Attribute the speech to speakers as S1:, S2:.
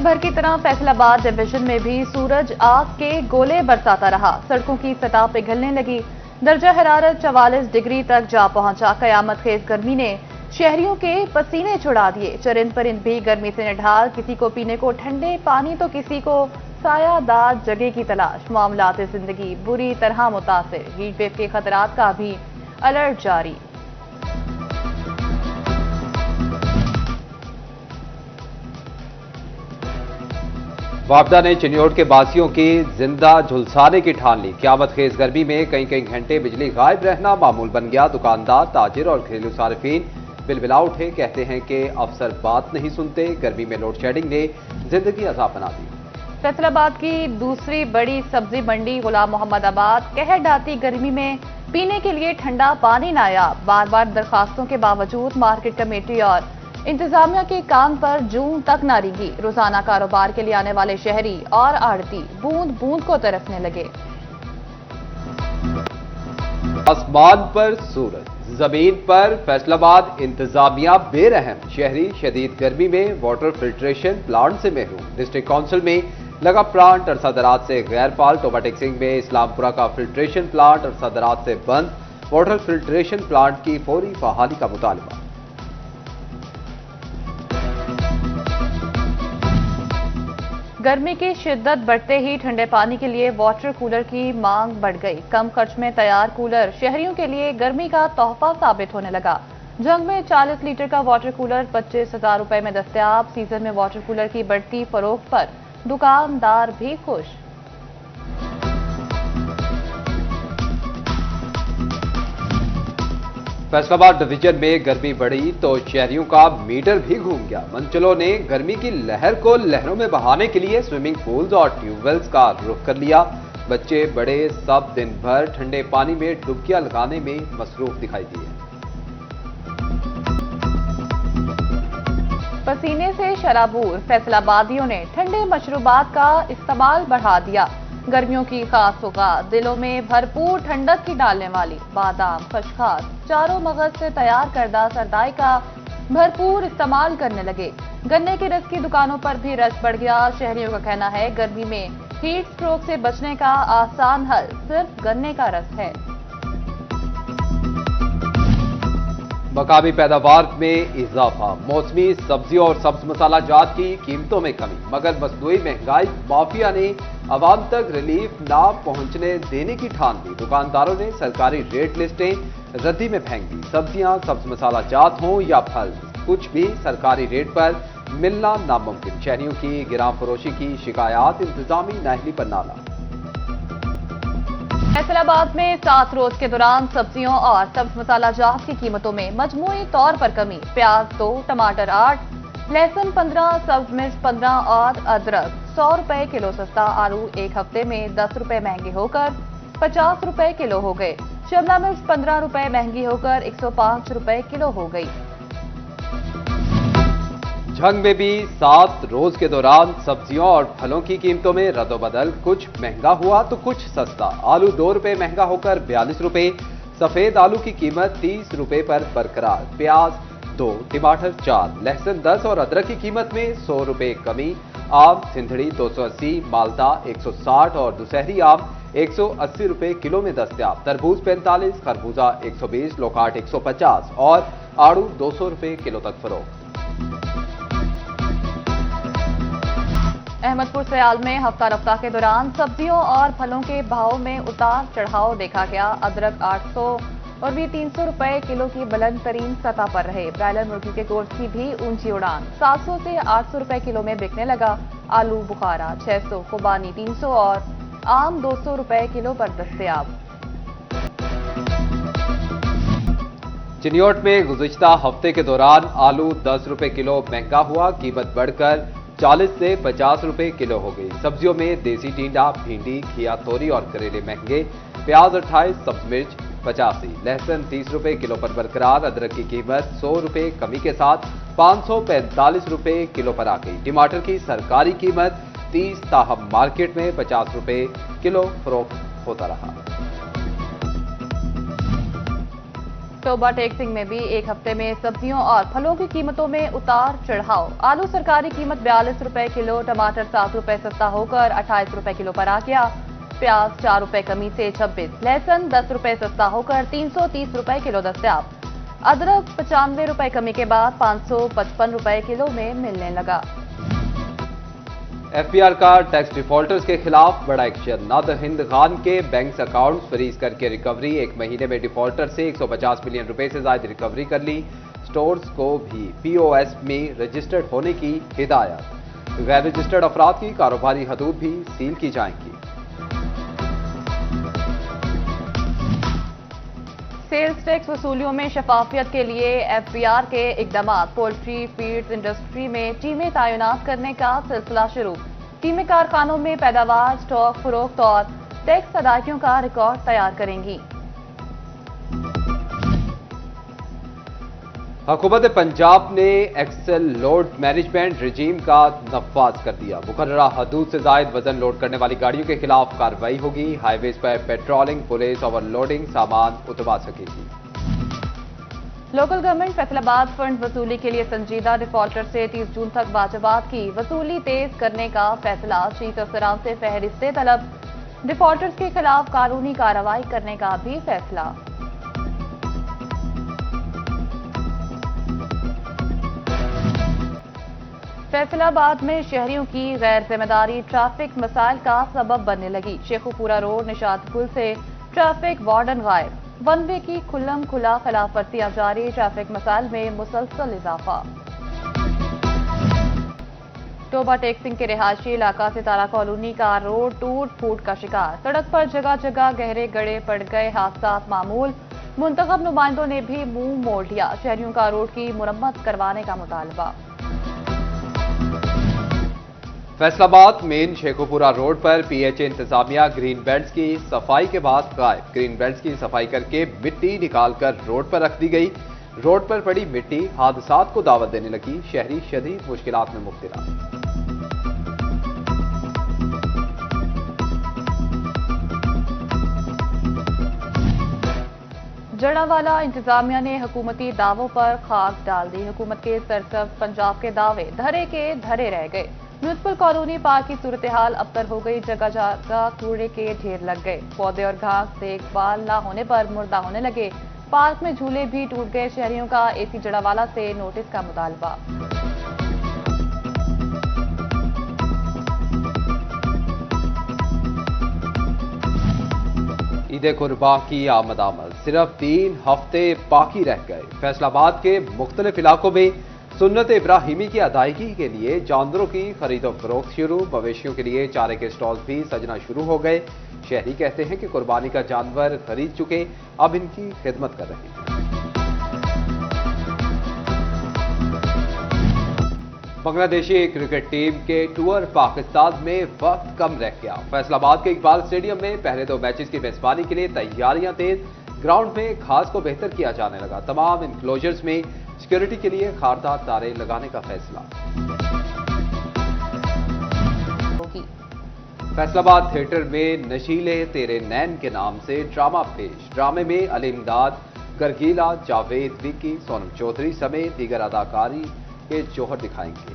S1: भर की तरह फैसलाबाद डिवीजन में भी सूरज आग के गोले बरसाता रहा। सड़कों की सतह पिघलने लगी। दर्जा हरारत 44 डिग्री तक जा पहुंचा। कयामत खेज गर्मी ने शहरियों के पसीने छुड़ा दिए। चरिंद परिंद भी गर्मी से निढाल। किसी को पीने को ठंडे पानी तो किसी को सायादार जगह की तलाश। मामलात जिंदगी बुरी तरह मुतासिर। हीट वेव के खतरात का भी अलर्ट जारी।
S2: वापडा ने चिन्योट के बासियों की जिंदा झुलसाने की ठान ली। क़यामत खेज गर्मी में कई कई घंटे बिजली गायब रहना मामूल बन गया। दुकानदार, ताजिर और घरेलू सार्फिन बिलबिला उठे। कहते हैं कि अफसर बात नहीं सुनते। गर्मी में लोड शेडिंग ने जिंदगी अजाब बना दी।
S1: फैसलाबाद की दूसरी बड़ी सब्जी मंडी गुलाम मोहम्मदाबाद कहर ढाती गर्मी में पीने के लिए ठंडा पानी नायाब। बार बार दरखास्तों के बावजूद मार्केट कमेटी और इंतजामिया के कान पर जून तक न रिंगी। रोजाना कारोबार के लिए आने वाले शहरी और आड़ती बूंद बूंद को तरसने लगे।
S2: आसमान पर सूरज, जमीन पर फैसलाबाद इंतजामिया बेरहम। शहरी शदीद गर्मी में वाटर फिल्ट्रेशन प्लांट से महरूम। डिस्ट्रिक्ट काउंसिल में लगा प्लांट अरसा दराज से गैर फाल। टोबाटेक सिंह में इस्लामपुरा का फिल्ट्रेशन प्लांट अरसा दराज से बंद। वाटर फिल्ट्रेशन प्लांट की फौरी बहाली का मुतालबा।
S1: गर्मी की शिद्दत बढ़ते ही ठंडे पानी के लिए वाटर कूलर की मांग बढ़ गई। कम खर्च में तैयार कूलर शहरियों के लिए गर्मी का तोहफा साबित होने लगा। जंग में 40 लीटर का वाटर कूलर 25,000 रुपए में दस्तयाब। सीजन में वाटर कूलर की बढ़ती फरोख्त पर दुकानदार भी खुश।
S2: फैसलाबाद डिवीजन में गर्मी बढ़ी तो शहरियों का मीटर भी घूम गया। मंचलों ने गर्मी की लहर को लहरों में बहाने के लिए स्विमिंग पूल्स और ट्यूबवेल्स का रुख कर लिया। बच्चे बड़े सब दिन भर ठंडे पानी में डुबकियां लगाने में मसरूफ दिखाई दिए।
S1: पसीने से शराबूर फैसलाबादियों ने ठंडे मशरूबात का इस्तेमाल बढ़ा दिया। गर्मियों की खास सौगात दिलों में भरपूर ठंडक की डालने वाली बादाम, खशखास, चारों मगज से तैयार करदा सरदाई का भरपूर इस्तेमाल करने लगे। गन्ने के रस की दुकानों पर भी रश बढ़ गया। शहरियों का कहना है गर्मी में हीट स्ट्रोक से बचने का आसान हल सिर्फ गन्ने का रस है।
S2: मकामी पैदावार में इजाफा। मौसमी सब्जियों और सब्ज मसाला जात की कीमतों में कमी। मगर मसनूई महंगाई माफिया ने अवाम तक रिलीफ ना पहुंचने देने की ठान ली। दुकानदारों ने सरकारी रेट लिस्टें रद्दी में फेंक दी। सब्जियां, सब्ज मसाला जात हों या फल, कुछ भी सरकारी रेट पर मिलना नामुमकिन। शहरियों की गिरां फरोशी की शिकायत, इंतजामी नाअहली पर नाला।
S1: फैसलाबाद में 7 रोज के दौरान सब्जियों और सब्ज मसाला जात की कीमतों में मजमूई तौर पर कमी। प्याज 2, टमाटर 8, लहसुन 15, सब्ज मिर्च 15 और अदरक 100 रुपए किलो सस्ता। आलू एक हफ्ते में 10 रुपए महंगे होकर 50 रुपए किलो हो गए। शिमला मिर्च 15 रुपए महंगी होकर 105 रुपए किलो हो गई।
S2: झंग में भी 7 रोज के दौरान सब्जियों और फलों की कीमतों में रद्दोबदल। कुछ महंगा हुआ तो कुछ सस्ता। आलू 2 रुपए महंगा होकर 42 रुपए। सफेद आलू की कीमत 30 रुपए पर बरकरार। प्याज 2, टमाटर 4, लहसुन 10 और अदरक की कीमत में 100 रुपए कमी। आम सिंधड़ी 280, माल्टा 160 और दुसहरी आम 180 रुपए किलो में दस्तयाब। तरबूज 45, खरबूजा 120, लोकाट 150 और आड़ू 200 रुपए किलो तक फरोख्त।
S1: अहमदपुर सयाल में हफ्ता रफ्ता के दौरान सब्जियों और फलों के भाव में उतार चढ़ाव देखा गया। अदरक 800 और भी 300 रुपए किलो की बुलंद तरीन सतह पर रहे। ब्रायलर मुर्गी के गोश्त की भी ऊंची उड़ान 700 से 800 रुपए किलो में बिकने लगा। आलू बुखारा 600, खुबानी 300 और आम 200 रुपए किलो पर दस्तयाब।
S2: चिन्योट में गुज़िश्ता हफ्ते के दौरान आलू 10 रुपए किलो महंगा हुआ। कीमत बढ़कर 40 से 50 रुपए किलो हो गई। सब्जियों में देसी टींडा, भिंडी, खिया, तोरी और करेले महंगे। प्याज 28, सब्ज मिर्च 85, लहसुन 30 रुपए किलो पर बरकरार। अदरक की कीमत 100 रुपए कमी के साथ 545 रुपए किलो पर आ गई। टमाटर की सरकारी कीमत 30, ताहम मार्केट में 50 रुपए किलो फरोख्त होता रहा।
S1: टोबा टेक्सिंग में भी एक हफ्ते में सब्जियों और फलों की कीमतों में उतार चढ़ाव। आलू सरकारी कीमत 42 रुपए किलो, टमाटर 7 रुपए सस्ता होकर 28 रुपए किलो पर आ गया। प्याज 4 रुपए कमी से 26, लहसुन 10 रुपए सस्ता होकर 330 रुपए किलो दस्तयाब। अदरक 95 रुपए कमी के बाद 555 रुपए किलो में मिलने लगा।
S2: एफबीआर का टैक्स डिफॉल्टर्स के खिलाफ बड़ा एक्शन। नादिर हिंद खान के बैंक अकाउंट्स फ्रीज करके रिकवरी। एक महीने में डिफॉल्टर से 150 मिलियन रुपए से ज्यादा रिकवरी कर ली। स्टोर्स को भी पीओएस में रजिस्टर्ड होने की हिदायत। गैर रजिस्टर्ड अफराद की कारोबारी हदूद भी सील की जाएंगी।
S1: सेल्स टैक्स वसूलियों में शफाफियत के लिए एफबीआर के इकदाम। पोल्ट्री फीड्स इंडस्ट्री में टीमें तैनात करने का सिलसिला शुरू। टीमें कारखानों में पैदावार, स्टॉक फरोख्त और टैक्स अदायगियों का रिकॉर्ड तैयार करेंगी।
S2: हुकूमत पंजाब ने एक्सेल लोड मैनेजमेंट रिजीम का नफाज कर दिया। मुकर्ररा हदूद से जायद वजन लोड करने वाली गाड़ियों के खिलाफ कार्रवाई होगी। हाईवेज पर पेट्रोलिंग, पुलिस ओवरलोडिंग सामान उतरवा सकेगी।
S1: लोकल गवर्नमेंट फैसलाबाद फंड वसूली के लिए संजीदा। डिफॉल्टर से 30 जून तक वाजबात की वसूली तेज करने का फैसला। चीफ अफसरान से फहरिस्तें तलब। डिफॉल्टर्स के खिलाफ कानूनी कार्रवाई करने का भी फैसला। फैसलाबाद में शहरियों की गैर जिम्मेदारी ट्रैफिक मसाइल का सबब बनने लगी। शेखुपुरा रोड निशात पुल से ट्रैफिक वार्डन गायब। वन वे की खुल्लम खुला खिलाफवर्जियां जारी। ट्रैफिक मसाइल में मुसलसल इजाफा। टोबा टेक्सिंग के रिहायशी इलाका सितारा कॉलोनी का रोड टूट फूट का शिकार। सड़क पर जगह जगह गहरे गड्ढे पड़ गए। हादसा मामूल। मुंतखब नुमाइंदों ने भी मुंह मोड़ लिया। शहरियों का रोड की मुरम्मत करवाने का मुतालबा।
S2: फैसलाबाद मेन शेखुपुरा रोड पर पीएचए इंतजामिया ग्रीन बेल्ट्स की सफाई के बाद गायब। ग्रीन बेल्ट्स की सफाई करके मिट्टी निकालकर रोड पर रख दी गई। रोड पर पड़ी मिट्टी हादसात को दावत देने लगी। शहरी शदीद मुश्किलात में मुब्तला।
S1: जड़ावाला इंतजामिया ने हुकूमती दावों पर खाक डाल दी। हुकूमत के सरसब्ज पंजाब के दावे धरे के धरे रह गए। म्यूनिसिपल कॉलोनी पार्क की सूरत हाल अबतर हो गई। जगह जगह कूड़े के ढेर लग गए। पौधे और घास देखभाल न होने पर मुर्दा होने लगे। पार्क में झूले भी टूट गए। शहरियों का एसी जड़ावाला से नोटिस का मुतालबा।
S2: ईद कुर्बान की आमद सिर्फ 3 हफ्ते बाकी रह गए। फैसलाबाद के मुख्तलिफ इलाकों में सुन्नत इब्राहिमी की अदायगी के लिए जानवरों की खरीदो फरोख्त शुरू। मवेशियों के लिए चारे के स्टॉल्स भी सजना शुरू हो गए। शहरी कहते हैं कि कुर्बानी का जानवर खरीद चुके, अब इनकी खिदमत कर रहे हैं। बांग्लादेशी क्रिकेट टीम के टूर पाकिस्तान में वक्त कम रह गया। फैसलाबाद के इकबाल स्टेडियम में पहले 2 मैचेस की मेजबानी के लिए तैयारियां तेज। ग्राउंड में घास को बेहतर किया जाने लगा। तमाम इनक्लोजर्स में सिक्योरिटी के लिए खारदार तारे लगाने का फैसला। फैसलाबाद थिएटर में नशीले तेरे नैन के नाम से ड्रामा पेश। ड्रामे में अली इमदाद, गर्गीला, जावेद, विक्की, सोनम चौधरी समेत दीगर अदाकारी के जौहर दिखाएंगे।